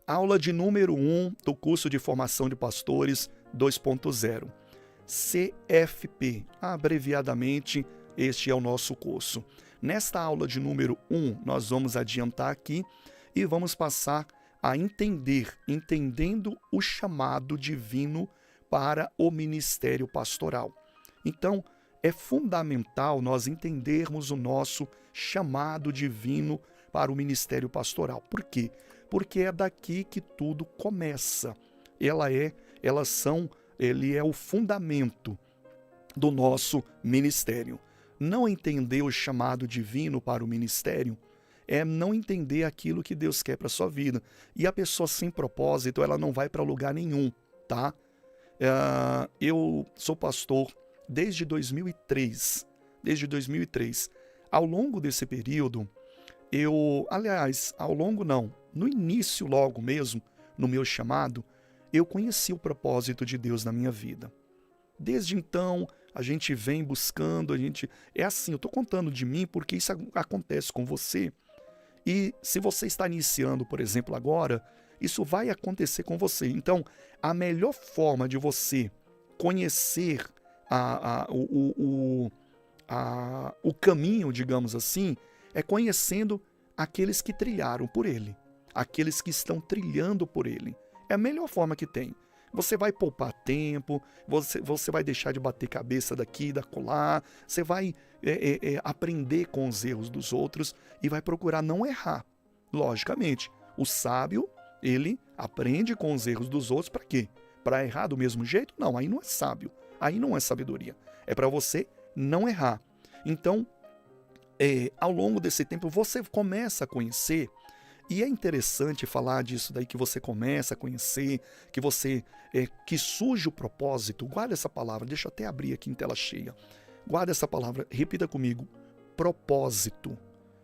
Aula de número 1 do curso de formação de pastores 2.0. CFP, abreviadamente, este é o nosso curso. Nesta aula de número 1, nós vamos adiantar aqui e vamos passar a entendendo o chamado divino para o ministério pastoral. Então, é fundamental nós entendermos o nosso chamado divino para o ministério pastoral. Por quê? Porque é daqui que tudo começa. Ele é o fundamento do nosso ministério. Não entender o chamado divino para o ministério é não entender aquilo que Deus quer para a sua vida. E a pessoa sem propósito, ela não vai para lugar nenhum, tá? Eu sou pastor desde 2003. Ao longo desse período, no início logo mesmo, no meu chamado, eu conheci o propósito de Deus na minha vida. Desde então, a gente vem buscando, é assim, eu estou contando de mim porque isso acontece com você. E se você está iniciando, por exemplo, agora, isso vai acontecer com você. Então, a melhor forma de você conhecer o caminho, digamos assim, é conhecendo aqueles que trilharam por ele, aqueles que estão trilhando por ele. É a melhor forma que tem. Você vai poupar tempo, você vai deixar de bater cabeça daqui e da acolá, você vai aprender com os erros dos outros e vai procurar não errar. Logicamente, o sábio, ele aprende com os erros dos outros para quê? Para errar do mesmo jeito? Não, aí não é sábio, aí não é sabedoria. É para você não errar. Então, ao longo desse tempo, você começa a conhecer. E é interessante falar disso daí, que você começa a conhecer, que surge o propósito. Guarda essa palavra, deixa eu até abrir aqui em tela cheia. Guarda essa palavra, repita comigo, propósito.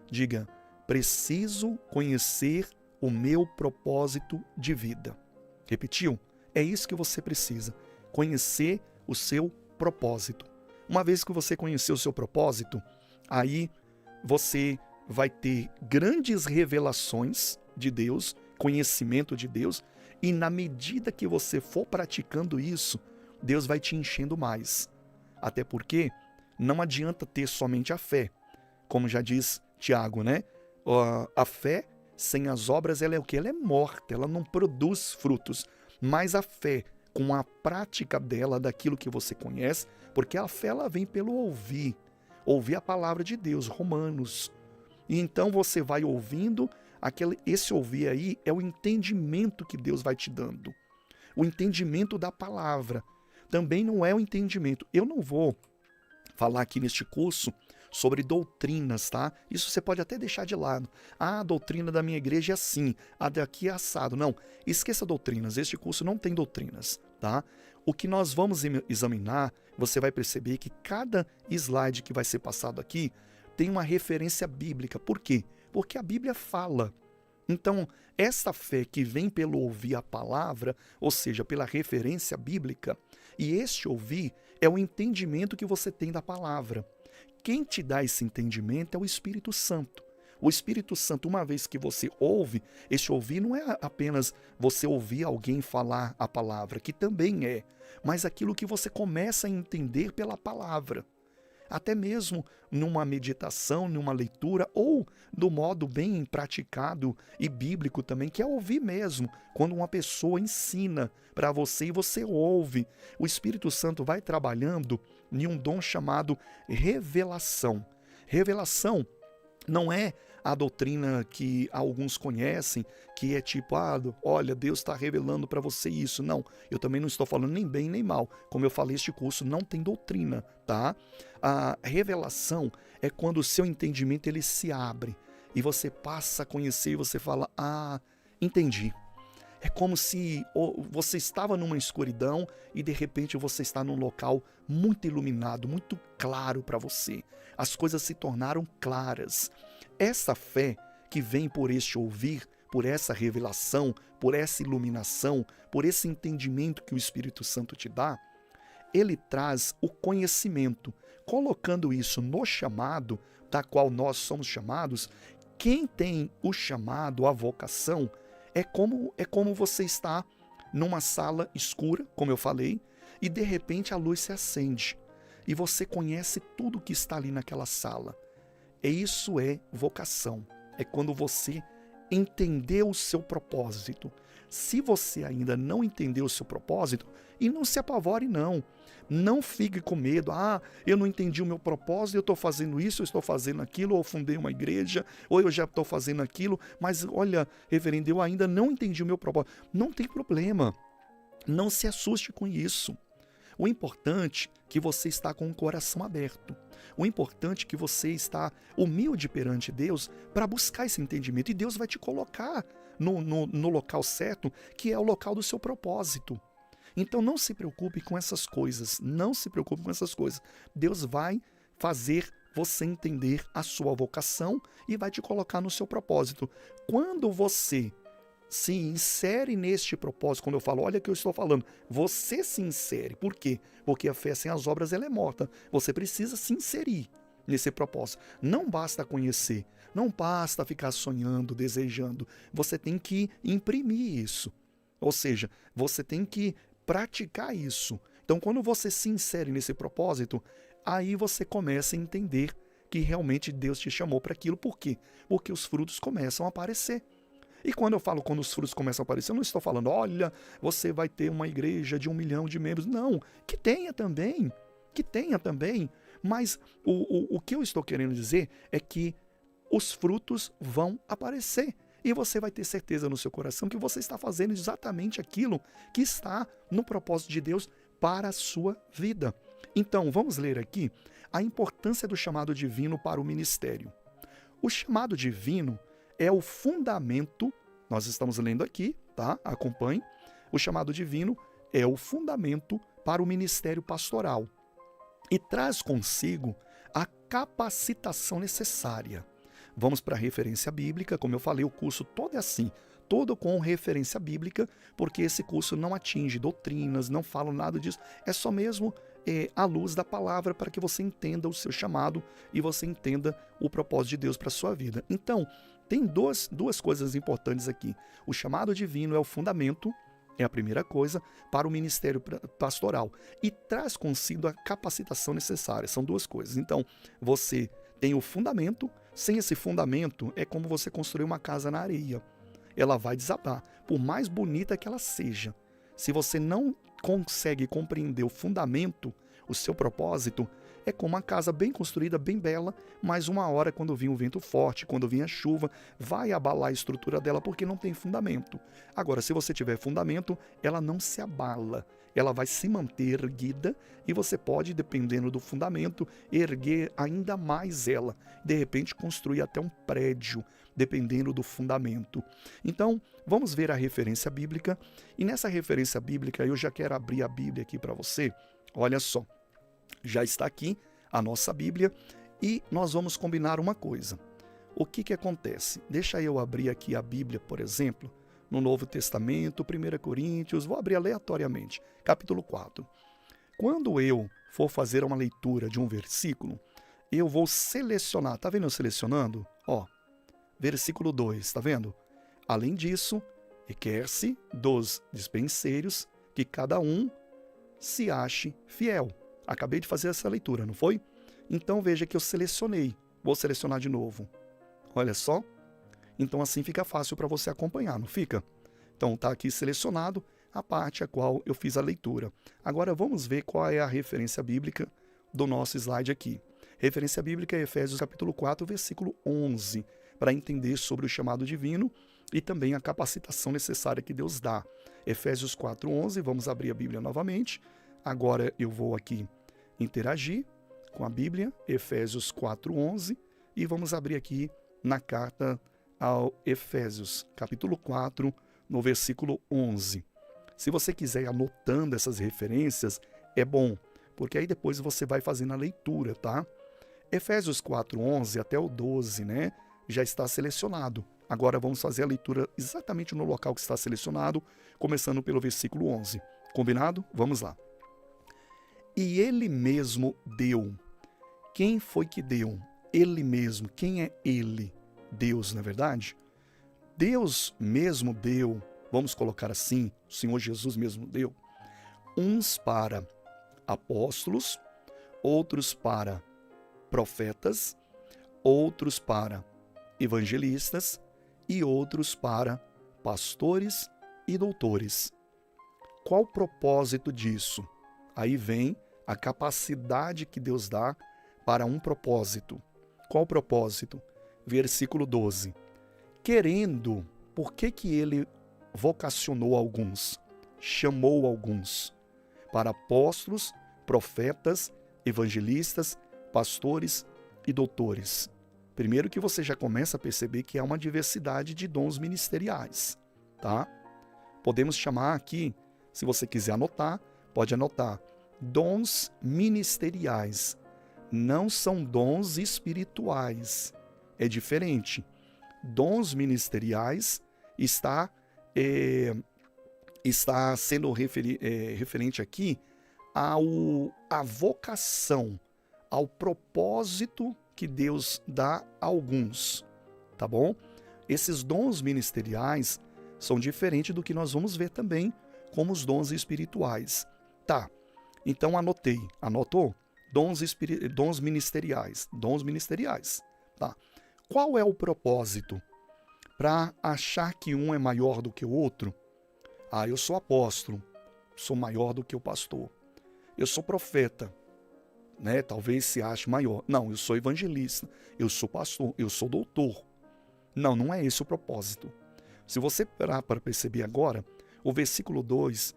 Diga, preciso conhecer o meu propósito de vida. Repetiu? É isso que você precisa, conhecer o seu propósito. Uma vez que você conhecer o seu propósito, aí você vai ter grandes revelações de Deus, conhecimento de Deus, e na medida que você for praticando isso, Deus vai te enchendo mais. Até porque não adianta ter somente a fé. Como já diz Tiago, né? A fé sem as obras, ela é o quê? Ela é morta, ela não produz frutos. Mas a fé, com a prática dela, daquilo que você conhece, porque a fé ela vem pelo ouvir a palavra de Deus, Romanos. E então você vai ouvindo, esse ouvir aí é o entendimento que Deus vai te dando. O entendimento da palavra. Também não é o entendimento. Eu não vou falar aqui neste curso sobre doutrinas, tá? Isso você pode até deixar de lado. A doutrina da minha igreja é assim, a daqui é assado. Não, esqueça doutrinas, este curso não tem doutrinas, tá? O que nós vamos examinar, você vai perceber que cada slide que vai ser passado aqui tem uma referência bíblica. Por quê? Porque a Bíblia fala. Então, essa fé que vem pelo ouvir a palavra, ou seja, pela referência bíblica, e este ouvir é o entendimento que você tem da palavra. Quem te dá esse entendimento é o Espírito Santo. O Espírito Santo, uma vez que você ouve, esse ouvir não é apenas você ouvir alguém falar a palavra, que também é, mas aquilo que você começa a entender pela palavra. Até mesmo numa meditação, numa leitura, ou do modo bem praticado e bíblico também, que é ouvir mesmo. Quando uma pessoa ensina para você e você ouve, o Espírito Santo vai trabalhando em um dom chamado revelação. Revelação não é a doutrina que alguns conhecem, que é tipo, olha, Deus está revelando para você isso. Não, eu também não estou falando nem bem nem mal. Como eu falei, este curso não tem doutrina, tá? A revelação é quando o seu entendimento ele se abre e você passa a conhecer e você fala, entendi. É como se você estava numa escuridão e de repente você está num local muito iluminado, muito claro para você. As coisas se tornaram claras. Essa fé que vem por este ouvir, por essa revelação, por essa iluminação, por esse entendimento que o Espírito Santo te dá, ele traz o conhecimento. Colocando isso no chamado, da qual nós somos chamados, quem tem o chamado, a vocação, É como você está numa sala escura, como eu falei, e de repente a luz se acende e você conhece tudo que está ali naquela sala. Isso é vocação. É quando você entendeu o seu propósito. Se você ainda não entendeu o seu propósito, e não se apavore não. Não fique com medo. Eu não entendi o meu propósito, eu estou fazendo isso, eu estou fazendo aquilo, ou fundei uma igreja, ou eu já estou fazendo aquilo, mas olha, reverendo, eu ainda não entendi o meu propósito. Não tem problema. Não se assuste com isso. O importante é que você está com o coração aberto. O importante é que você está humilde perante Deus para buscar esse entendimento. E Deus vai te colocar no local certo, que é o local do seu propósito. Então não se preocupe com essas coisas. Não se preocupe com essas coisas. Deus vai fazer você entender a sua vocação e vai te colocar no seu propósito. Quando você se insere neste propósito, quando eu falo, olha o que eu estou falando, você se insere. Por quê? Porque a fé sem as obras ela é morta. Você precisa se inserir nesse propósito. Não basta conhecer, não basta ficar sonhando, desejando. Você tem que imprimir isso. Ou seja, você tem que praticar isso. Então, quando você se insere nesse propósito, aí você começa a entender que realmente Deus te chamou para aquilo. Por quê? Porque os frutos começam a aparecer. E quando eu falo quando os frutos começam a aparecer, eu não estou falando, olha, você vai ter uma igreja de 1 milhão de membros. Não, que tenha também, mas o que eu estou querendo dizer é que os frutos vão aparecer. E você vai ter certeza no seu coração que você está fazendo exatamente aquilo que está no propósito de Deus para a sua vida. Então, vamos ler aqui a importância do chamado divino para o ministério. O chamado divino é o fundamento, nós estamos lendo aqui, tá? Acompanhe. O chamado divino é o fundamento para o ministério pastoral e traz consigo a capacitação necessária. Vamos para a referência bíblica, como eu falei, o curso todo é assim, todo com referência bíblica, porque esse curso não atinge doutrinas, não fala nada disso, é só mesmo à luz da palavra para que você entenda o seu chamado e você entenda o propósito de Deus para a sua vida. Então, tem duas coisas importantes aqui. O chamado divino é o fundamento, é a primeira coisa, para o ministério pastoral. E traz consigo a capacitação necessária. São duas coisas. Então, você tem o fundamento. Sem esse fundamento, é como você construir uma casa na areia. Ela vai desabar, por mais bonita que ela seja. Se você não consegue compreender o fundamento, o seu propósito, é como uma casa bem construída, bem bela, mas uma hora, quando vir um vento forte, quando vir a chuva, vai abalar a estrutura dela porque não tem fundamento. Agora, se você tiver fundamento, ela não se abala, ela vai se manter erguida e você pode, dependendo do fundamento, erguer ainda mais ela. De repente, construir até um prédio, dependendo do fundamento. Então, vamos ver a referência bíblica. E nessa referência bíblica, eu já quero abrir a Bíblia aqui para você. Olha só. Já está aqui a nossa Bíblia e nós vamos combinar uma coisa. O que acontece? Deixa eu abrir aqui a Bíblia, por exemplo, no Novo Testamento, 1 Coríntios, vou abrir aleatoriamente, capítulo 4. Quando eu for fazer uma leitura de um versículo, eu vou selecionar, tá vendo eu selecionando? Versículo 2, tá vendo? Além disso, requer-se dos dispenseiros que cada um se ache fiel. Acabei de fazer essa leitura, não foi? Então veja que eu selecionei. Vou selecionar de novo. Olha só. Então assim fica fácil para você acompanhar, não fica? Então está aqui selecionado a parte a qual eu fiz a leitura. Agora vamos ver qual é a referência bíblica do nosso slide aqui. Referência bíblica é Efésios capítulo 4, versículo 11, para entender sobre o chamado divino e também a capacitação necessária que Deus dá. Efésios 4, 11, vamos abrir a Bíblia novamente. Agora eu vou aqui interagir com a Bíblia, Efésios 4:11, e vamos abrir aqui na carta ao Efésios, capítulo 4, no versículo 11. Se você quiser ir anotando essas referências, é bom, porque aí depois você vai fazendo a leitura, tá? Efésios 4:11 até o 12, né? Já está selecionado. Agora vamos fazer a leitura exatamente no local que está selecionado, começando pelo versículo 11. Combinado? Vamos lá. E ele mesmo deu. Quem foi que deu? Ele mesmo. Quem é ele? Deus, não é verdade? Deus mesmo deu, vamos colocar assim, o Senhor Jesus mesmo deu, uns para apóstolos, outros para profetas, outros para evangelistas e outros para pastores e doutores. Qual o propósito disso? Aí vem a capacidade que Deus dá para um propósito. Qual o propósito? Versículo 12. Querendo, por que ele vocacionou alguns? Chamou alguns para apóstolos, profetas, evangelistas, pastores e doutores. Primeiro que você já começa a perceber que há uma diversidade de dons ministeriais, tá? Podemos chamar aqui, se você quiser anotar, pode anotar, dons ministeriais. Não são dons espirituais. É diferente. Dons ministeriais está sendo referente aqui à vocação, ao propósito que Deus dá a alguns, tá bom? Esses dons ministeriais são diferentes do que nós vamos ver também como os dons espirituais. Tá, então anotei. Anotou? Dons ministeriais. Dons ministeriais. Tá. Qual é o propósito? Para achar que um é maior do que o outro? Ah, eu sou apóstolo, sou maior do que o pastor. Eu sou profeta, né? Talvez se ache maior. Não, eu sou evangelista, eu sou pastor, eu sou doutor. Não, não é esse o propósito. Se você parar para perceber agora, o versículo 12,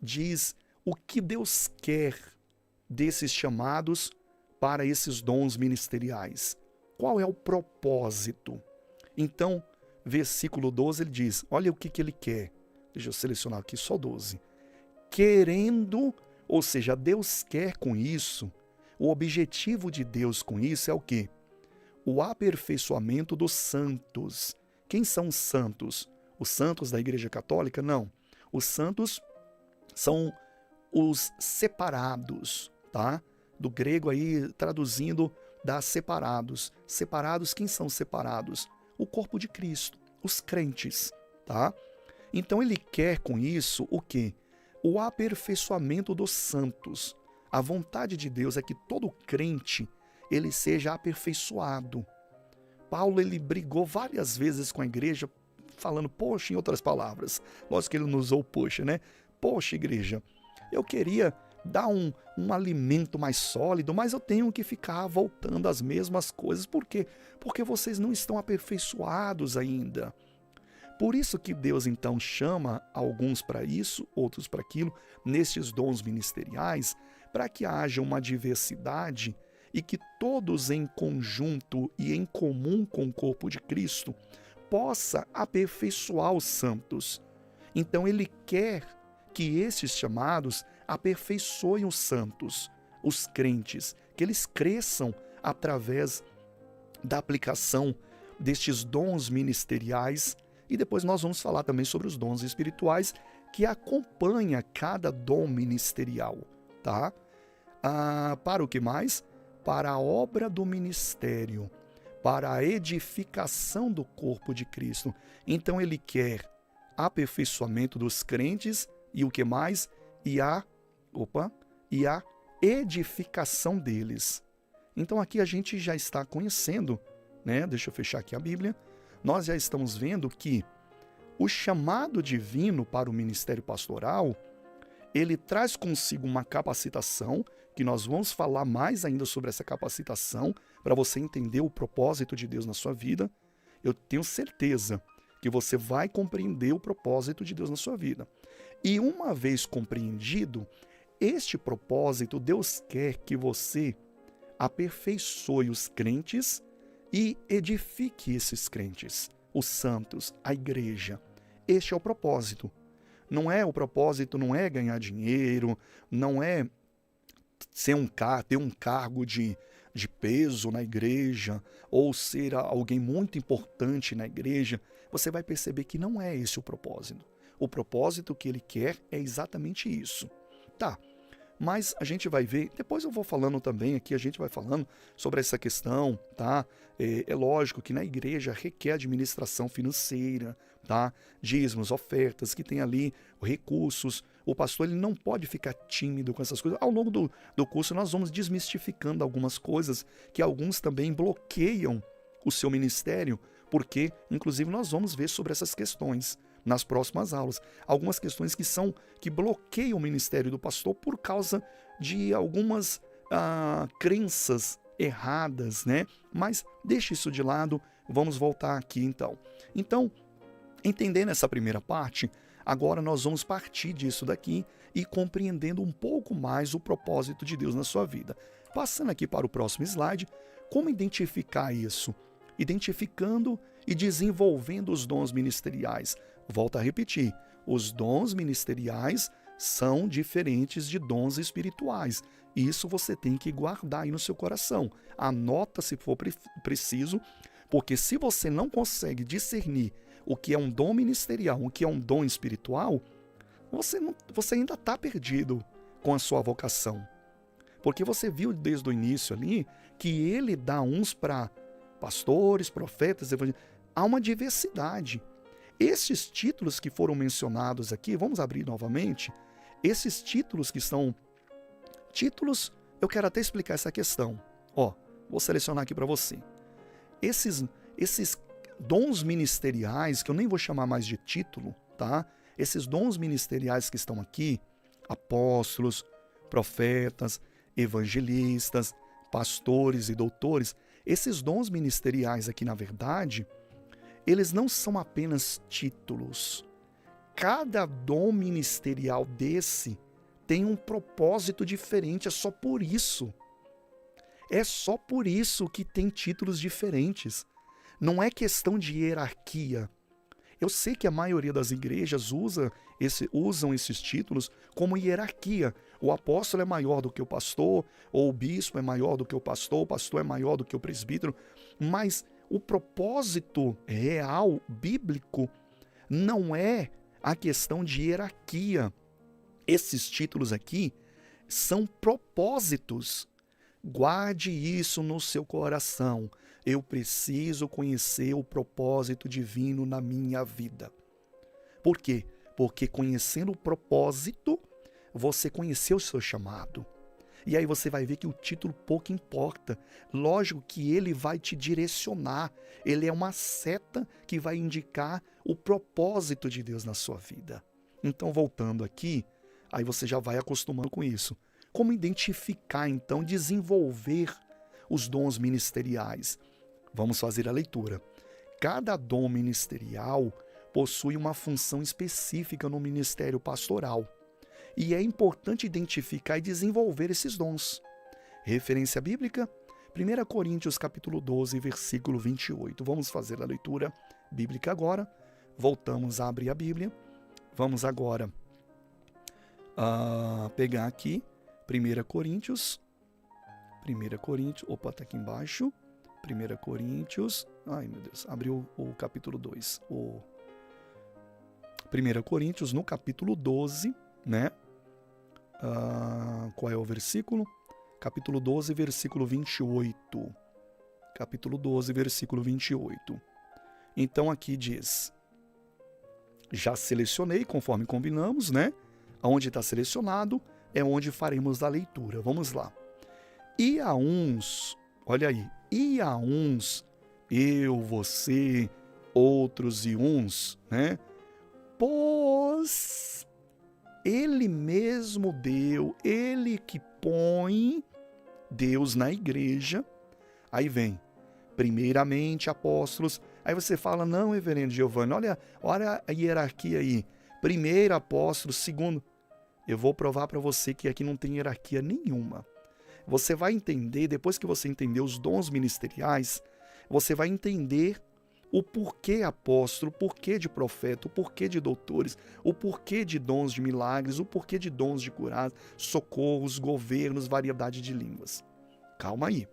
diz o que Deus quer desses chamados para esses dons ministeriais. Qual é o propósito? Então, versículo 12, ele diz, olha o que ele quer. Deixa eu selecionar aqui só 12. Querendo, ou seja, Deus quer com isso, o objetivo de Deus com isso é o quê? O aperfeiçoamento dos santos. Quem são os santos? Os santos da Igreja Católica? Não. Os santos são os separados, tá? Do grego aí, traduzindo, dá separados. Separados, quem são separados? O corpo de Cristo, os crentes, tá? Então ele quer com isso o quê? O aperfeiçoamento dos santos. A vontade de Deus é que todo crente ele seja aperfeiçoado. Paulo ele brigou várias vezes com a igreja, falando, poxa, em outras palavras. Lógico que ele não usou poxa, né? Poxa, igreja, eu queria dar um alimento mais sólido, mas eu tenho que ficar voltando às mesmas coisas. Por quê? Porque vocês não estão aperfeiçoados ainda. Por isso que Deus então chama alguns para isso, outros para aquilo, nestes dons ministeriais, para que haja uma diversidade e que todos em conjunto e em comum com o corpo de Cristo possa aperfeiçoar os santos. Então ele quer que esses chamados aperfeiçoem os santos, os crentes, que eles cresçam através da aplicação destes dons ministeriais. E depois nós vamos falar também sobre os dons espirituais que acompanham cada dom ministerial, tá? Para o que mais? Para a obra do ministério, para a edificação do corpo de Cristo. Então ele quer aperfeiçoamento dos crentes e o que mais? E a edificação deles. Então aqui a gente já está conhecendo, né? Deixa eu fechar aqui a Bíblia. Nós já estamos vendo que o chamado divino para o ministério pastoral, ele traz consigo uma capacitação, que nós vamos falar mais ainda sobre essa capacitação, para você entender o propósito de Deus na sua vida. Eu tenho certeza que você vai compreender o propósito de Deus na sua vida. E uma vez compreendido, este propósito, Deus quer que você aperfeiçoe os crentes e edifique esses crentes, os santos, a igreja. Este é o propósito. O propósito não é ganhar dinheiro, não é ter um cargo de peso na igreja, ou ser alguém muito importante na igreja. Você vai perceber que não é esse o propósito. O propósito que ele quer é exatamente isso. Tá, Mas a gente vai ver, depois eu vou falando também aqui, a gente vai falando sobre essa questão, tá? É lógico que na igreja requer administração financeira, tá? Dízimos, ofertas, que tem ali recursos. O pastor ele não pode ficar tímido com essas coisas. Ao longo do curso nós vamos desmistificando algumas coisas que alguns também bloqueiam o seu ministério, porque inclusive nós vamos ver sobre essas questões nas próximas aulas. Algumas questões que bloqueiam o ministério do pastor por causa de algumas crenças erradas, né? Mas deixe isso de lado, vamos voltar aqui então. Então, entendendo essa primeira parte, agora nós vamos partir disso daqui e compreendendo um pouco mais o propósito de Deus na sua vida. Passando aqui para o próximo slide, como identificar isso? Identificando e desenvolvendo os dons ministeriais. Volto a repetir, os dons ministeriais são diferentes de dons espirituais. Isso você tem que guardar aí no seu coração. Anota se for preciso, porque se você não consegue discernir o que é um dom ministerial, o que é um dom espiritual, você ainda está perdido com a sua vocação. Porque você viu desde o início ali que ele dá uns para pastores, profetas, evangelistas. Há uma diversidade. Esses títulos que foram mencionados aqui, vamos abrir novamente, esses títulos que são títulos, eu quero até explicar essa questão. Vou selecionar aqui para você. Esses dons ministeriais, que eu nem vou chamar mais de título, tá? Esses dons ministeriais que estão aqui, apóstolos, profetas, evangelistas, pastores e doutores, esses dons ministeriais aqui, na verdade, eles não são apenas títulos. Cada dom ministerial desse tem um propósito diferente, é só por isso. É só por isso que tem títulos diferentes. Não é questão de hierarquia. Eu sei que a maioria das igrejas usam esses títulos como hierarquia. O apóstolo é maior do que o pastor, ou o bispo é maior do que o pastor é maior do que o presbítero, mas o propósito real, bíblico, não é a questão de hierarquia. Esses títulos aqui são propósitos. Guarde isso no seu coração. Eu preciso conhecer o propósito divino na minha vida. Por quê? Porque conhecendo o propósito, você conheceu o seu chamado. E aí você vai ver que o título pouco importa. Lógico que ele vai te direcionar. Ele é uma seta que vai indicar o propósito de Deus na sua vida. Então, voltando aqui, aí você já vai acostumando com isso. Como identificar, então, desenvolver os dons ministeriais? Vamos fazer a leitura. Cada dom ministerial possui uma função específica no ministério pastoral. E é importante identificar e desenvolver esses dons. Referência bíblica, 1 Coríntios capítulo 12, versículo 28. Vamos fazer a leitura bíblica agora. Voltamos a abrir a Bíblia. Vamos agora pegar aqui 1 Coríntios. Opa, está aqui embaixo. 1 Coríntios. Ai, meu Deus, abriu o capítulo 2. 1 Coríntios, no capítulo 12, né? Qual é o versículo? Capítulo 12, versículo 28. Capítulo 12, versículo 28. Então aqui diz: já selecionei, conforme combinamos, né? Onde está selecionado é onde faremos a leitura. Vamos lá. E a uns, olha aí, e a uns, eu, você, outros e uns, né? Pois ele mesmo deu, ele que põe Deus na igreja. Aí vem, primeiramente apóstolos. Aí você fala, não, reverendo Giovanni, olha a hierarquia aí. Primeiro apóstolo, segundo. Eu vou provar para você que aqui não tem hierarquia nenhuma. Você vai entender, depois que você entender os dons ministeriais, você vai entender o porquê apóstolo, o porquê de profeta, o porquê de doutores, o porquê de dons de milagres, o porquê de dons de curar, socorros, governos, variedade de línguas. Calma aí.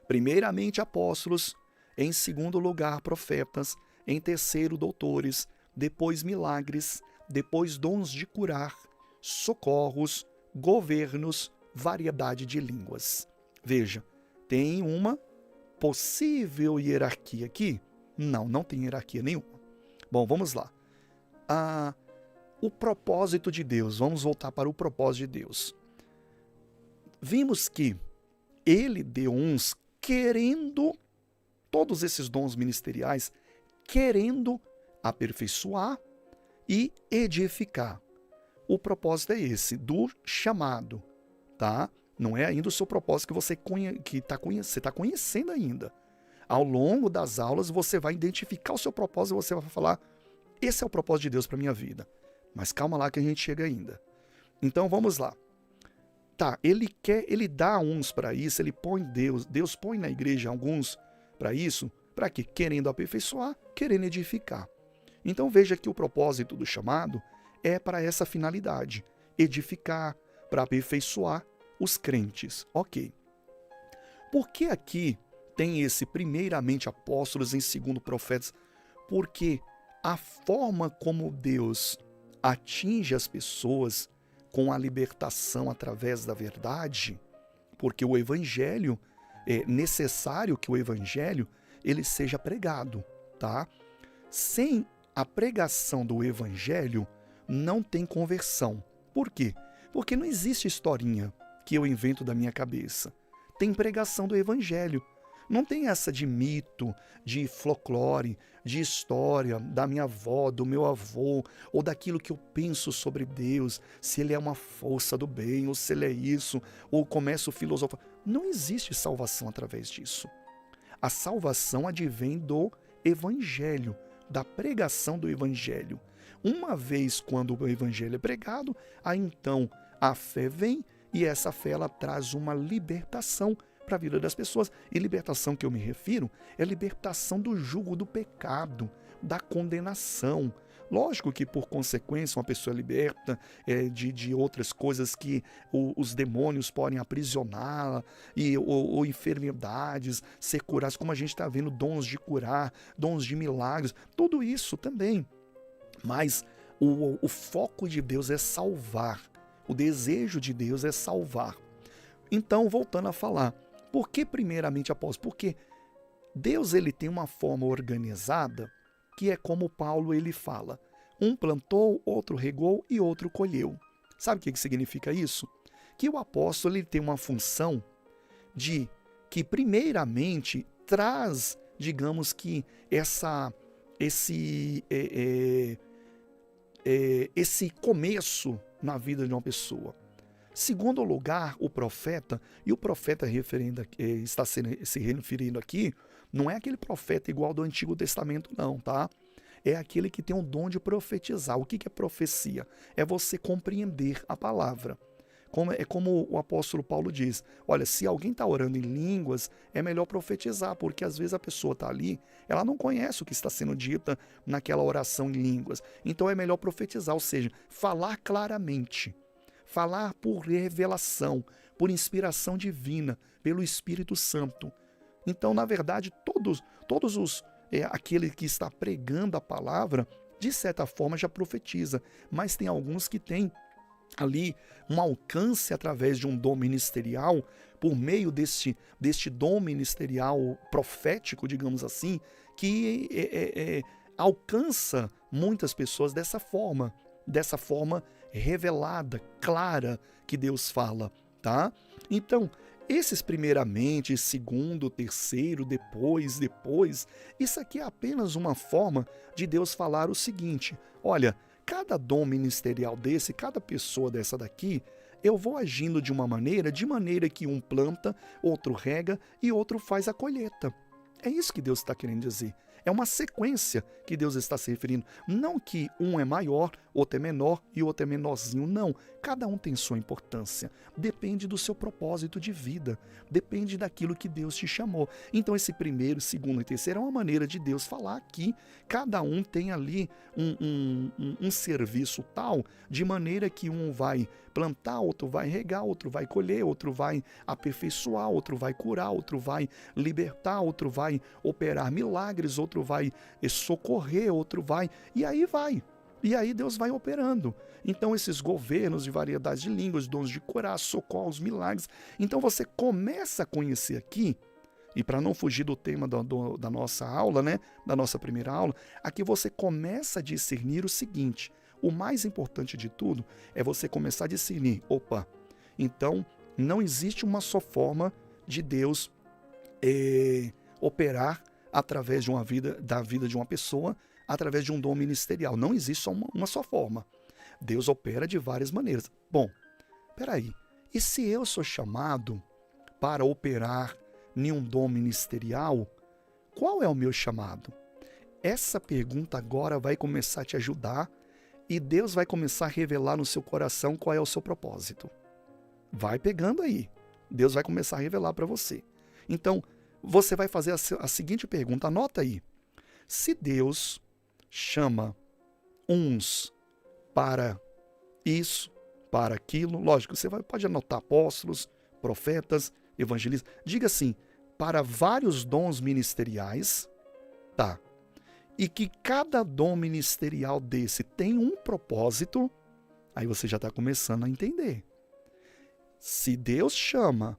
Primeiramente apóstolos, em segundo lugar profetas, em terceiro doutores, depois milagres, depois dons de curar, socorros, governos, variedade de línguas. Veja, tem uma possível hierarquia aqui? Não, não tem hierarquia nenhuma. Bom, vamos lá. O propósito de Deus, vamos voltar para o propósito de Deus. Vimos que ele deu uns querendo, todos esses dons ministeriais, querendo aperfeiçoar e edificar. O propósito é esse, do chamado, tá? Não é ainda o seu propósito que você está conhecendo ainda. Ao longo das aulas, você vai identificar o seu propósito e você vai falar, esse é o propósito de Deus para a minha vida. Mas calma lá que a gente chega ainda. Então vamos lá. Tá, ele dá uns para isso, Deus põe na igreja alguns para isso, para quê? Querendo aperfeiçoar, querendo edificar. Então veja que o propósito do chamado é para essa finalidade, edificar, para aperfeiçoar os crentes. Ok. Por que aqui tem esse primeiramente apóstolos, em segundo profetas? Porque a forma como Deus atinge as pessoas com a libertação através da verdade, porque o evangelho, é necessário que o evangelho ele seja pregado, tá? Sem a pregação do evangelho, não tem conversão. Por quê? Porque não existe historinha que eu invento da minha cabeça. Tem pregação do evangelho. Não tem essa de mito, de folclore, de história da minha avó, do meu avô, ou daquilo que eu penso sobre Deus, se ele é uma força do bem, ou se ele é isso, ou começo a filosofar. Não existe salvação através disso. A salvação advém do evangelho, da pregação do evangelho. Uma vez quando o evangelho é pregado, aí então a fé vem e essa fé ela traz uma libertação para a vida das pessoas. E libertação que eu me refiro é libertação do jugo do pecado, da condenação. Lógico que, por consequência, uma pessoa é liberta de outras coisas que os demônios podem aprisioná-la, ou enfermidades, ser curadas, como a gente está vendo, dons de curar, dons de milagres, tudo isso também. Mas o foco de Deus é salvar, o desejo de Deus é salvar. Então, voltando a falar, por que primeiramente apóstolo? Porque Deus ele tem uma forma organizada que é como Paulo ele fala. Um plantou, outro regou e outro colheu. Sabe o que significa isso? Que o apóstolo ele tem uma função de que primeiramente traz, digamos que esse começo na vida de uma pessoa. Segundo lugar, o profeta, e o profeta está se referindo aqui, não é aquele profeta igual do Antigo Testamento não, tá? É aquele que tem o dom de profetizar. O que é profecia? É você compreender a palavra. É como o apóstolo Paulo diz, olha, se alguém está orando em línguas, é melhor profetizar, porque às vezes a pessoa está ali, ela não conhece o que está sendo dita naquela oração em línguas. Então é melhor profetizar, ou seja, falar claramente. Falar por revelação, por inspiração divina, pelo Espírito Santo. Então, na verdade, todos aquele que está pregando a palavra, de certa forma já profetiza, mas tem alguns que têm ali um alcance através de um dom ministerial, por meio deste dom ministerial profético, digamos assim, que alcança muitas pessoas dessa forma revelada, clara, que Deus fala, tá? Então, esses primeiramente, segundo, terceiro, depois, isso aqui é apenas uma forma de Deus falar o seguinte, olha, cada dom ministerial desse, cada pessoa dessa daqui, eu vou agindo de maneira que um planta, outro rega e outro faz a colheita. É isso que Deus está querendo dizer. É uma sequência que Deus está se referindo. Não que um é maior, outro é menor e outro é menorzinho. Não. Cada um tem sua importância. Depende do seu propósito de vida. Depende daquilo que Deus te chamou. Então esse primeiro, segundo e terceiro é uma maneira de Deus falar que cada um tem ali um serviço tal, de maneira que um vai plantar, outro vai regar, outro vai colher, outro vai aperfeiçoar, outro vai curar, outro vai libertar, outro vai operar milagres, outro vai socorrer, outro vai... E aí vai. E aí Deus vai operando. Então esses governos de variedades de línguas, dons de curar, socorros, milagres. Então você começa a conhecer aqui, e para não fugir do tema da nossa aula, né, da nossa primeira aula, aqui você começa a discernir o seguinte: o mais importante de tudo é você começar a discernir, opa, então não existe uma só forma de Deus operar através da vida de uma pessoa, através de um dom ministerial. Não existe só uma só forma. Deus opera de várias maneiras. Bom, peraí, e se eu sou chamado para operar em um dom ministerial, qual é o meu chamado? Essa pergunta agora vai começar a te ajudar e Deus vai começar a revelar no seu coração qual é o seu propósito. Vai pegando aí. Deus vai começar a revelar para você. Então, você vai fazer a seguinte pergunta, anota aí. Se Deus chama uns para isso, para aquilo, lógico, você pode anotar apóstolos, profetas, evangelistas, diga assim, para vários dons ministeriais, tá? E que cada dom ministerial desse tem um propósito, aí você já está começando a entender. Se Deus chama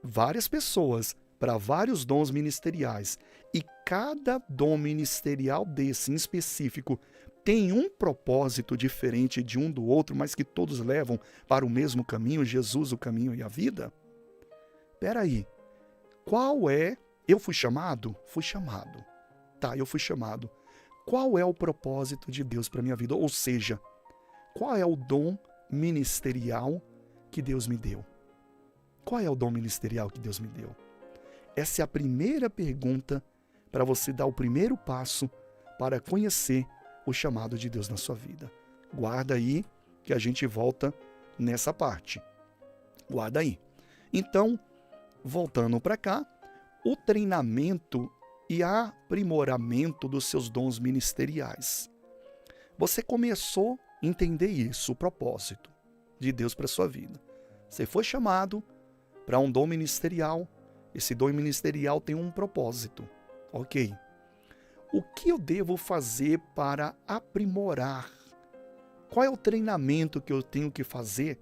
várias pessoas para vários dons ministeriais e cada dom ministerial desse em específico tem um propósito diferente de um do outro, mas que todos levam para o mesmo caminho, Jesus, o caminho e a vida, peraí, qual é? Eu fui chamado? Fui chamado. Tá, eu fui chamado. Qual é o propósito de Deus para minha vida? Ou seja, qual é o dom ministerial que Deus me deu? Qual é o dom ministerial que Deus me deu? Essa é a primeira pergunta para você dar o primeiro passo para conhecer o chamado de Deus na sua vida. Guarda aí que a gente volta nessa parte. Guarda aí. Então, voltando para cá, o treinamento e aprimoramento dos seus dons ministeriais. Você começou a entender isso, o propósito de Deus para a sua vida. Você foi chamado para um dom ministerial. Esse dom ministerial tem um propósito. Ok. O que eu devo fazer para aprimorar? Qual é o treinamento que eu tenho que fazer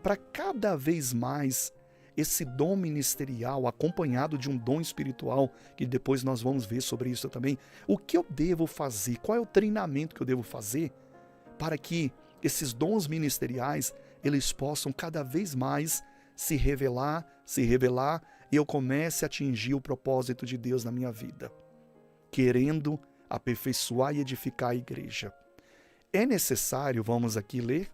para cada vez mais esse dom ministerial, acompanhado de um dom espiritual, que depois nós vamos ver sobre isso também, o que eu devo fazer? Qual é o treinamento que eu devo fazer para que esses dons ministeriais, eles possam cada vez mais se revelar, e eu comece a atingir o propósito de Deus na minha vida, querendo aperfeiçoar e edificar a igreja? É necessário, vamos aqui ler,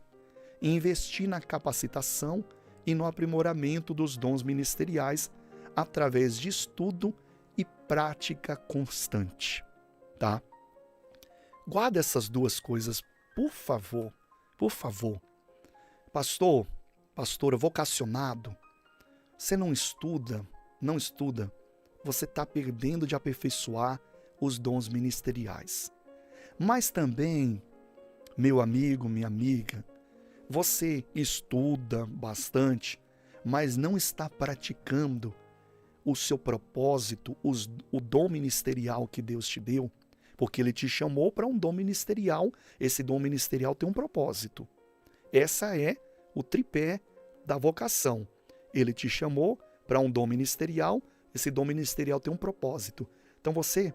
investir na capacitação e no aprimoramento dos dons ministeriais através de estudo e prática constante, tá? Guarda essas duas coisas, por favor, por favor. Pastora, vocacionado, você não estuda, você está perdendo de aperfeiçoar os dons ministeriais. Mas também, meu amigo, minha amiga, você estuda bastante, mas não está praticando o seu propósito, o dom ministerial que Deus te deu, porque Ele te chamou para um dom ministerial. Esse dom ministerial tem um propósito. Essa é o tripé da vocação. Ele te chamou para um dom ministerial, esse dom ministerial tem um propósito. Então você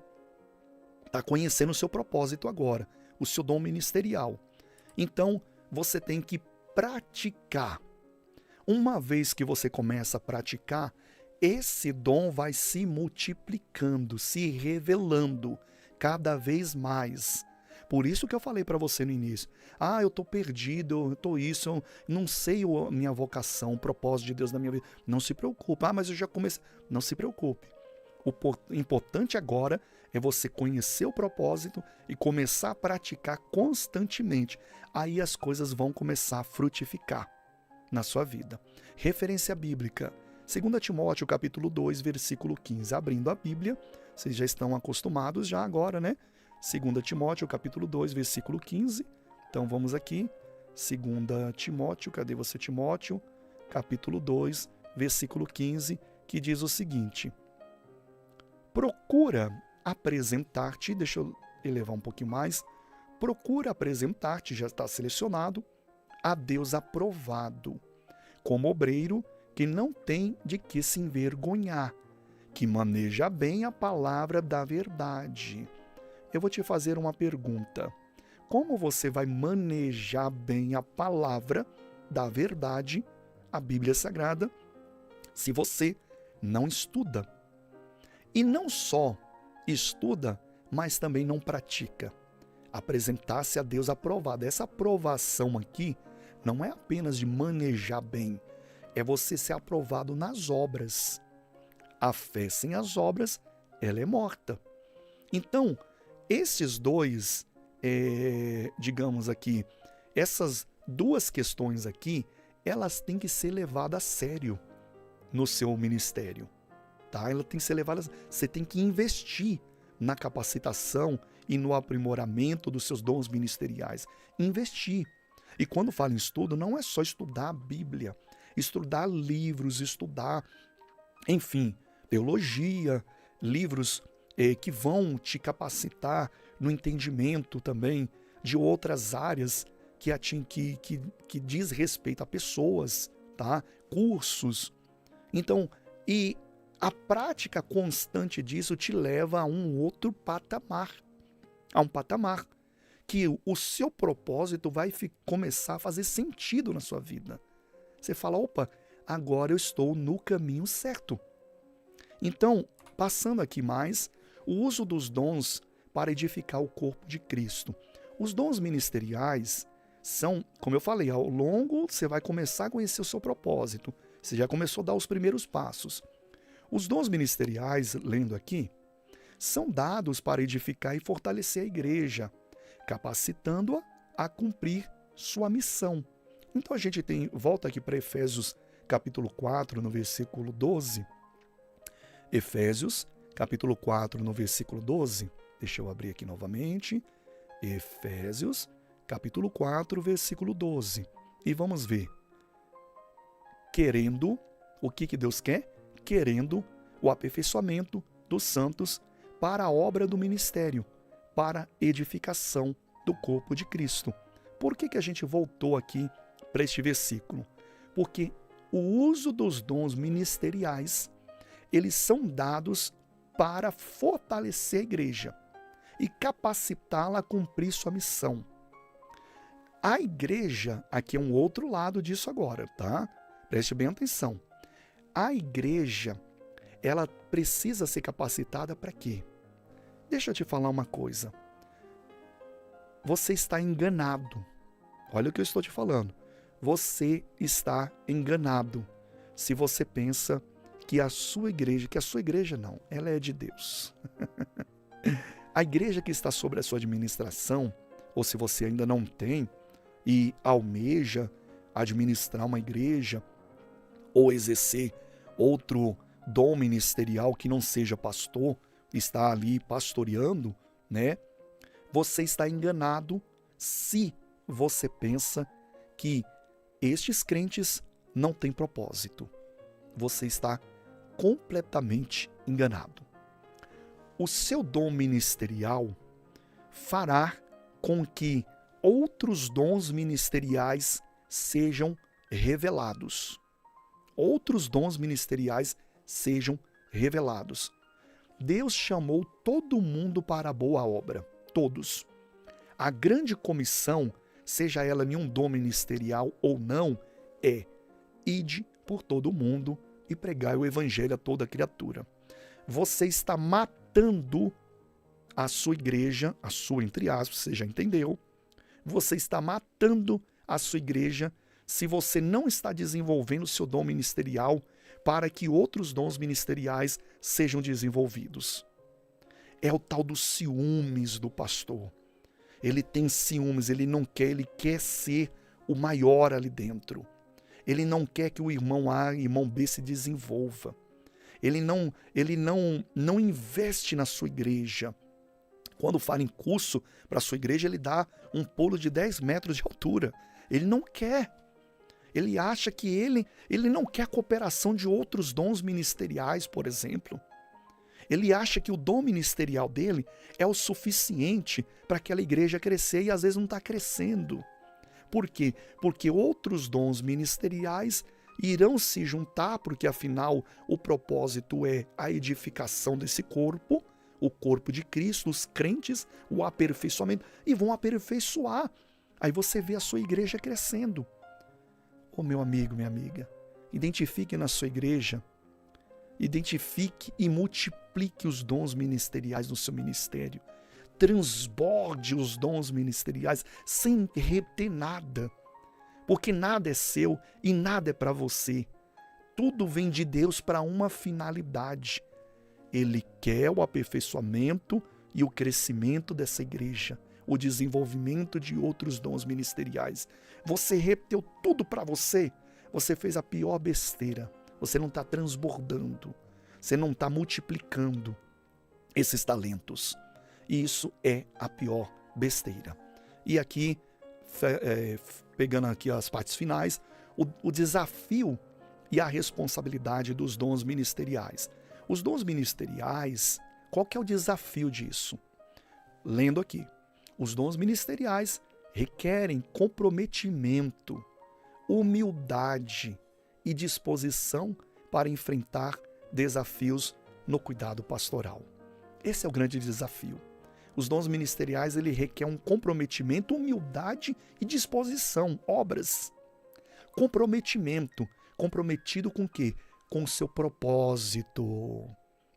está conhecendo o seu propósito agora, o seu dom ministerial. Então, você tem que praticar. Uma vez que você começa a praticar, esse dom vai se multiplicando, se revelando cada vez mais. Por isso que eu falei para você no início. Eu estou perdido, eu estou isso, eu não sei a minha vocação, o propósito de Deus na minha vida. Não se preocupe. Mas eu já comecei. Não se preocupe. O importante agora é você conhecer o propósito e começar a praticar constantemente. Aí as coisas vão começar a frutificar na sua vida. Referência bíblica. 2 Timóteo, capítulo 2, versículo 15. Abrindo a Bíblia, vocês já estão acostumados já agora, né? 2 Timóteo, capítulo 2, versículo 15. Então vamos aqui. 2 Timóteo, cadê você, Timóteo? Capítulo 2, versículo 15, que diz o seguinte: procura apresentar-te, deixa eu elevar um pouquinho mais, procura apresentar-te, já está selecionado, a Deus aprovado, como obreiro que não tem de que se envergonhar, que maneja bem a palavra da verdade. Eu vou te fazer uma pergunta. Como você vai manejar bem a palavra da verdade, a Bíblia Sagrada, se você não estuda? E não só estuda, mas também não pratica. Apresentar-se a Deus aprovado. Essa aprovação aqui não é apenas de manejar bem, é você ser aprovado nas obras. A fé sem as obras, ela é morta. Então, esses dois, digamos aqui, essas duas questões aqui, elas têm que ser levadas a sério no seu ministério. Tá? Ela tem que ser levada, você tem que investir na capacitação e no aprimoramento dos seus dons ministeriais. Investir. E quando falo em estudo, não é só estudar a Bíblia, estudar livros, estudar, enfim, teologia, livros que vão te capacitar no entendimento também de outras áreas que diz respeito a pessoas, tá? Cursos. Então, e a prática constante disso te leva a um outro patamar, que o seu propósito vai começar a fazer sentido na sua vida. Você fala, opa, agora eu estou no caminho certo. Então, passando aqui mais, o uso dos dons para edificar o corpo de Cristo. Os dons ministeriais são, como eu falei, ao longo você vai começar a conhecer o seu propósito. Você já começou a dar os primeiros passos. Os dons ministeriais, lendo aqui, são dados para edificar e fortalecer a igreja, capacitando-a a cumprir sua missão. Então a gente volta aqui para Efésios capítulo 4, no versículo 12. Efésios capítulo 4, no versículo 12. Deixa eu abrir aqui novamente. Efésios capítulo 4, versículo 12. E vamos ver. Querendo, o que Deus quer? Querendo o aperfeiçoamento dos santos para a obra do ministério, para a edificação do corpo de Cristo. Por que a gente voltou aqui para este versículo? Porque o uso dos dons ministeriais, eles são dados para fortalecer a igreja e capacitá-la a cumprir sua missão. A igreja, aqui é um outro lado disso agora, tá? Preste bem atenção. A igreja, ela precisa ser capacitada para quê? Deixa eu te falar uma coisa. Você está enganado. Olha o que eu estou te falando. Você está enganado se você pensa que a sua igreja não, ela é de Deus. A igreja que está sobre a sua administração, ou se você ainda não tem e almeja administrar uma igreja ou exercer outro dom ministerial que não seja pastor, está ali pastoreando, né? Você está enganado se você pensa que estes crentes não têm propósito. Você está completamente enganado. O seu dom ministerial fará com que outros dons ministeriais sejam revelados. Outros dons ministeriais sejam revelados. Deus chamou todo mundo para a boa obra, todos. A grande comissão, seja ela em um dom ministerial ou não, é: ide por todo o mundo e pregai o evangelho a toda criatura. Você está matando a sua igreja, a sua entre aspas, você já entendeu? Você está matando a sua igreja se você não está desenvolvendo o seu dom ministerial para que outros dons ministeriais sejam desenvolvidos. É o tal dos ciúmes do pastor. Ele tem ciúmes, ele não quer, ele quer ser o maior ali dentro. Ele não quer que o irmão A e o irmão B se desenvolva. Ele não investe na sua igreja. Quando fala em curso para a sua igreja, ele dá um pulo de 10 metros de altura. Ele não quer. Ele acha que ele não quer a cooperação de outros dons ministeriais, por exemplo. Ele acha que o dom ministerial dele é o suficiente para aquela igreja crescer e às vezes não está crescendo. Por quê? Porque outros dons ministeriais irão se juntar, porque afinal o propósito é a edificação desse corpo, o corpo de Cristo, os crentes, o aperfeiçoamento, e vão aperfeiçoar. Aí você vê a sua igreja crescendo. Ô meu amigo, minha amiga, identifique na sua igreja, identifique e multiplique os dons ministeriais no seu ministério. Transborde os dons ministeriais sem reter nada. Porque nada é seu e nada é para você. Tudo vem de Deus para uma finalidade. Ele quer o aperfeiçoamento e o crescimento dessa igreja, o desenvolvimento de outros dons ministeriais. Você reteu tudo para você, você fez a pior besteira. Você não está transbordando, você não está multiplicando esses talentos. E isso é a pior besteira. E aqui, pegando aqui as partes finais, o desafio e a responsabilidade dos dons ministeriais. Os dons ministeriais, qual que é o desafio disso? Lendo aqui, os dons ministeriais requerem comprometimento, humildade e disposição para enfrentar desafios no cuidado pastoral. Esse é o grande desafio. Os dons ministeriais ele requer um comprometimento, humildade e disposição, obras. Comprometimento, comprometido com o quê? Com o seu propósito.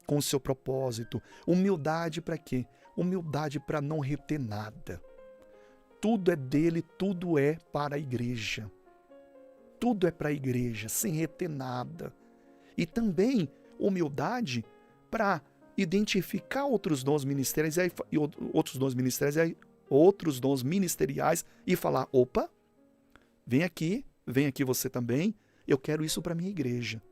Com o seu propósito. Humildade para quê? Humildade para não reter nada. Tudo é dele, tudo é para a igreja. Tudo é para a igreja, sem reter nada. E também humildade para identificar outros dons ministeriais outros dons ministeriais e falar, opa, vem aqui você também, eu quero isso para minha igreja.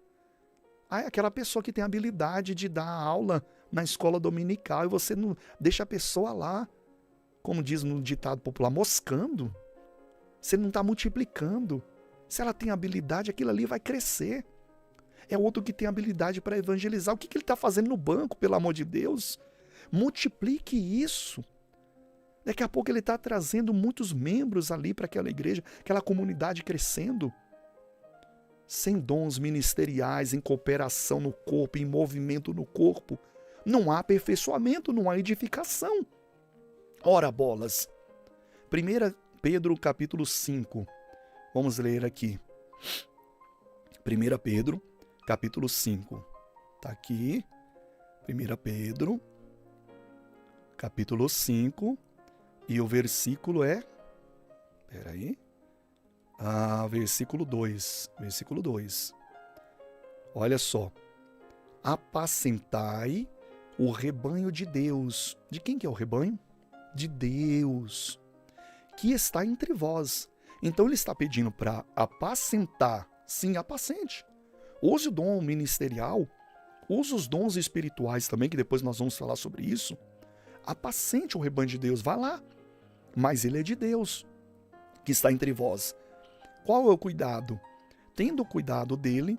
Aí aquela pessoa que tem a habilidade de dar aula na escola dominical e você não deixa a pessoa lá, como diz no ditado popular, moscando. Você não está multiplicando. Se ela tem habilidade, aquilo ali vai crescer. É outro que tem habilidade para evangelizar. O que ele está fazendo no banco, pelo amor de Deus? Multiplique isso. Daqui a pouco ele está trazendo muitos membros ali para aquela igreja, aquela comunidade crescendo. Sem dons ministeriais, em cooperação no corpo, em movimento no corpo, não há aperfeiçoamento, não há edificação. Ora bolas. 1 Pedro capítulo 5. Vamos ler aqui. 1 Pedro capítulo 5. Está aqui. 1 Pedro capítulo 5. E o versículo é... Espera aí. Versículo 2. Versículo 2. Olha só. Apacentai o rebanho de Deus. De quem que é o rebanho? De Deus, que está entre vós. Então ele está pedindo para apacentar. Sim, apacente. Use o dom ministerial, use os dons espirituais também, que depois nós vamos falar sobre isso. Apacente o rebanho de Deus, vá lá. Mas ele é de Deus, que está entre vós. Qual é o cuidado? Tendo cuidado dele,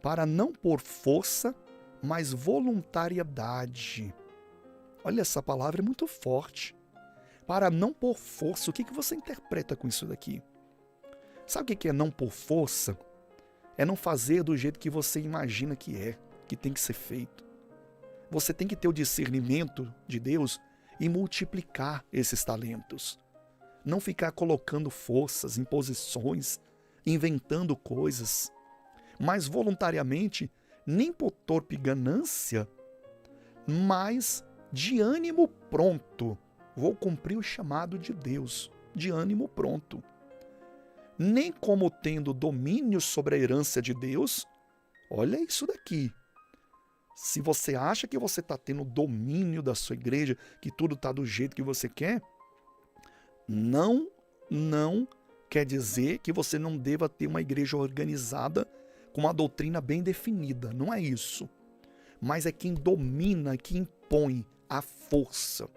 para não por força, mas voluntariedade. Olha, essa palavra é muito forte. Para não por força, o que você interpreta com isso daqui? Sabe o que é não por força? É não fazer do jeito que você imagina que tem que ser feito. Você tem que ter o discernimento de Deus e multiplicar esses talentos. Não ficar colocando forças, imposições, inventando coisas. Mas voluntariamente, nem por torpe ganância, mas de ânimo pronto. Vou cumprir o chamado de Deus, de ânimo pronto. Nem como tendo domínio sobre a herança de Deus. Olha isso daqui. Se você acha que você está tendo domínio da sua igreja, que tudo está do jeito que você quer, não quer dizer que você não deva ter uma igreja organizada com uma doutrina bem definida. Não é isso. Mas é quem domina, que impõe a força.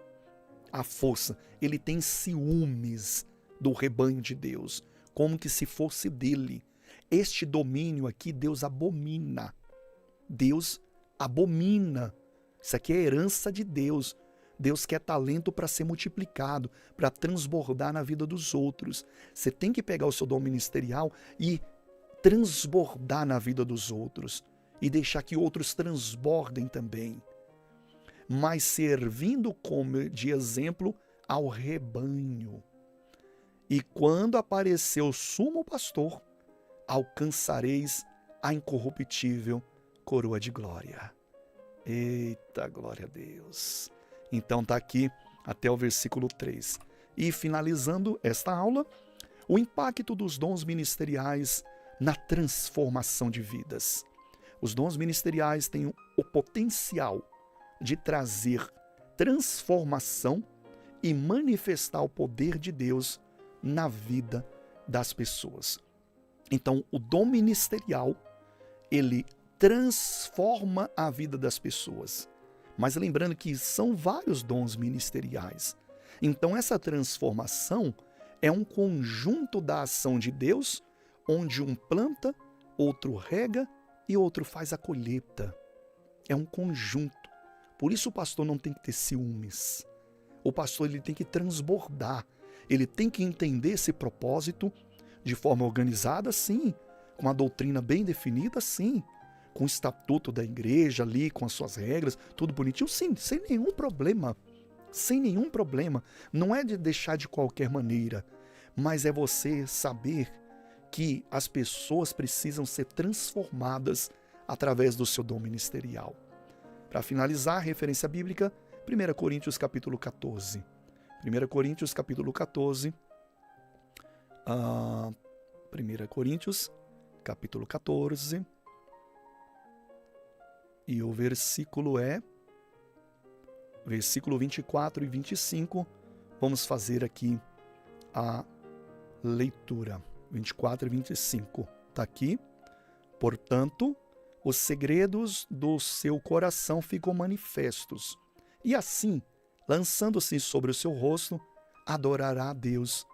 A força. Ele tem ciúmes do rebanho de Deus, como que se fosse dele. Este domínio aqui Deus abomina. Deus abomina Isso aqui é herança de Deus. Deus quer talento para ser multiplicado, para transbordar na vida dos outros. Você tem que pegar o seu dom ministerial e transbordar na vida dos outros e deixar que outros transbordem também, mas servindo como de exemplo ao rebanho. E quando aparecer o sumo pastor, alcançareis a incorruptível coroa de glória. Eita, glória a Deus! Então está aqui até o versículo 3. E finalizando esta aula, o impacto dos dons ministeriais na transformação de vidas. Os dons ministeriais têm o potencial de trazer transformação e manifestar o poder de Deus na vida das pessoas. Então, o dom ministerial, ele transforma a vida das pessoas. Mas lembrando que são vários dons ministeriais. Então, essa transformação é um conjunto da ação de Deus, onde um planta, outro rega e outro faz a colheita. É um conjunto. Por isso o pastor não tem que ter ciúmes. O pastor ele tem que transbordar. Ele tem que entender esse propósito de forma organizada, sim. Com a doutrina bem definida, sim. Com o estatuto da igreja ali, com as suas regras, tudo bonitinho, sim, sem nenhum problema. Sem nenhum problema. Não é de deixar de qualquer maneira, mas é você saber que as pessoas precisam ser transformadas através do seu dom ministerial. Para finalizar, referência bíblica, 1 Coríntios capítulo 14. 1 Coríntios capítulo 14. 1 Coríntios capítulo 14. E o versículo é versículo 24 e 25. Vamos fazer aqui a leitura. 24 e 25. Está aqui. Portanto, os segredos do seu coração ficam manifestos. E assim, lançando-se sobre o seu rosto, adorará a Deus,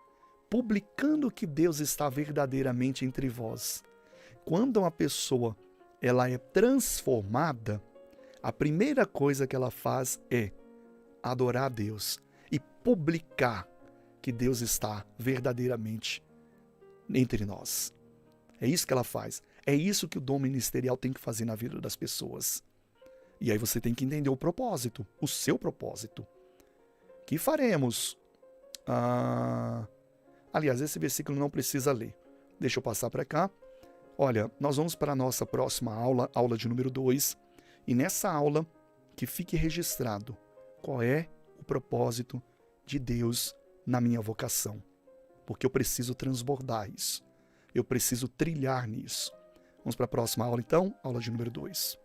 publicando que Deus está verdadeiramente entre vós. Quando uma pessoa ela é transformada, a primeira coisa que ela faz é adorar a Deus e publicar que Deus está verdadeiramente entre nós. É isso que ela faz. É isso que o dom ministerial tem que fazer na vida das pessoas. E aí você tem que entender o propósito, o seu propósito. Que faremos? Aliás, esse versículo não precisa ler. Deixa eu passar para cá. Olha, nós vamos para a nossa próxima aula, aula de número 2. E nessa aula, que fique registrado qual é o propósito de Deus na minha vocação. Porque eu preciso transbordar isso. Eu preciso trilhar nisso. Vamos para a próxima aula, então, aula de número 2.